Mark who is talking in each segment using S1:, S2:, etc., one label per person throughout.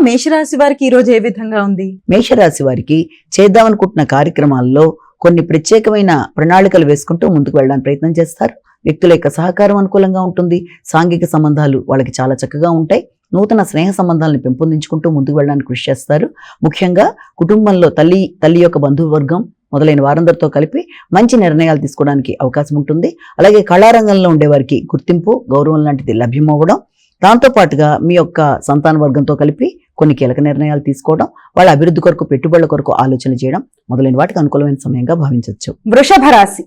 S1: మేషరాశి వారికి ఈ రోజు ఏ విధంగా ఉంది?
S2: మేషరాశి వారికి చేద్దామనుకుంటున్న కార్యక్రమాల్లో కొన్ని ప్రత్యేకమైన ప్రణాళికలు వేసుకుంటూ ముందుకు వెళ్ళడానికి ప్రయత్నం చేస్తారు. వ్యక్తుల యొక్క సహకారం అనుకూలంగా ఉంటుంది. సాంఘిక సంబంధాలు వాళ్ళకి చాలా చక్కగా ఉంటాయి. నూతన స్నేహ సంబంధాలను పెంపొందించుకుంటూ ముందుకు వెళ్ళడానికి కృషి చేస్తారు. ముఖ్యంగా కుటుంబంలో తల్లి యొక్క బంధువర్గం మొదలైన వారందరితో కలిపి మంచి నిర్ణయాలు తీసుకోవడానికి అవకాశం ఉంటుంది. అలాగే కళారంగంలో ఉండేవారికి గుర్తింపు, గౌరవం లాంటిది లభ్యమవ్వడం, దాంతోపాటుగా మీ యొక్క సంతాన వర్గంతో కలిపి కొన్ని కీలక నిర్ణయాలు తీసుకోవడం, వాళ్ళ అభివృద్ధి కొరకు, పెట్టుబడుల కొరకు ఆలోచన చేయడం మొదలైన వాటికి అనుకూలమైన సమయంగా భావించవచ్చు.
S1: వృషభ రాశి.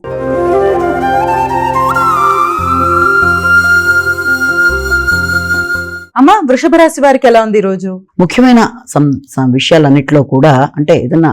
S1: అమ్మా, వృషభ రాశి వారికి ఎలా ఉంది ఈ రోజు?
S2: ముఖ్యమైన విషయాలన్నింటిలో కూడా అంటే ఏదన్నా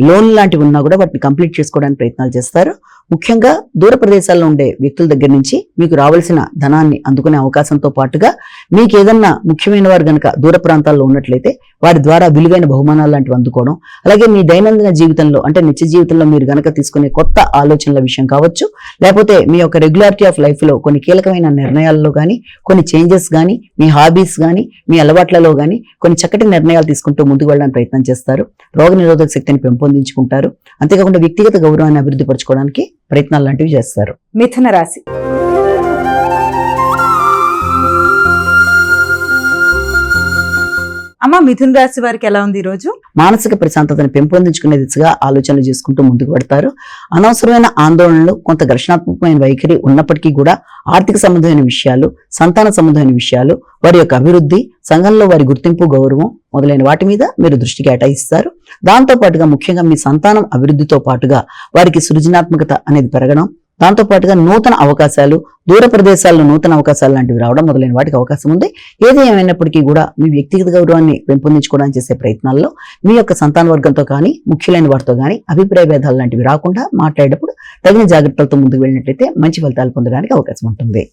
S2: లోన్ లాంటివి ఉన్నా కూడా వాటిని కంప్లీట్ చేసుకోవడానికి ప్రయత్నాలు చేస్తారు. ముఖ్యంగా దూర ప్రదేశాల్లో ఉండే వ్యక్తుల దగ్గర నుంచి మీకు రావాల్సిన ధనాన్ని అందుకునే అవకాశంతో పాటుగా మీకు ఏదన్నా ముఖ్యమైన వారు గనక దూర ప్రాంతాల్లో ఉన్నట్లయితే వారి ద్వారా విలువైన బహుమానాలు లాంటివి అందుకోవడం, అలాగే మీ దైనందిన జీవితంలో అంటే నిత్య జీవితంలో మీరు గనక తీసుకునే కొత్త ఆలోచనల విషయం కావచ్చు, లేకపోతే మీ యొక్క రెగ్యులారిటీ ఆఫ్ లైఫ్ లో కొన్ని కీలకమైన నిర్ణయాల్లో కానీ, కొన్ని చేంజెస్ కానీ, మీ హాబీస్ కానీ, మీ అలవాట్లలో కానీ కొన్ని చక్కటి నిర్ణయాలు తీసుకుంటూ ముందుకు వెళ్ళడానికి ప్రయత్నం చేస్తారు. రోగ నిరోధక శక్తిని పెంపొందించుకుంటారు. అంతేకాకుండా వ్యక్తిగత గౌరవాన్ని అభివృద్ధి పరచుకోవడానికి ప్రయత్నాలు లాంటివి చేస్తారు.
S1: మిథున రాశి. అమ్మా, మిథున రాశి వారికి ఎలా ఉంది ఈ రోజు?
S2: మానసిక ప్రశాంతతను పెంపొందించుకునే దిశగా ఆలోచనలు చేసుకుంటూ ముందుకు పడతారు. అనవసరమైన ఆందోళనలు, కొంత ఘర్షణాత్మకమైన వైఖరి ఉన్నప్పటికీ కూడా ఆర్థిక సంబంధమైన విషయాలు, సంతాన సంబంధమైన విషయాలు, వారి యొక్క అభివృద్ధి, సంఘంలో వారి గుర్తింపు, గౌరవం మొదలైన వాటి మీద మీరు దృష్టి కేటాయిస్తారు. దాంతో పాటుగా ముఖ్యంగా మీ సంతానం అభివృద్ధితో పాటుగా వారికి సృజనాత్మకత అనేది పెరగడం, దాంతో పాటుగా నూతన అవకాశాలు, దూర ప్రదేశాల్లో నూతన అవకాశాలు లాంటివి రావడం మొదలైన వాటికి అవకాశం ఉంది. ఏది ఏమైనప్పటికీ కూడా మీ వ్యక్తిగత గౌరవాన్ని పెంపొందించుకోవడానికి చేసే ప్రయత్నాల్లో మీ యొక్క సంతాన వర్గంతో కానీ, ముఖ్యులైన వారితో కానీ అభిప్రాయ భేదాలు లాంటివి రాకుండా మాట్లాడేటప్పుడు తగిన జాగ్రత్తలతో ముందుకు వెళ్ళినట్లయితే మంచి ఫలితాలు పొందడానికి అవకాశం ఉంటుంది.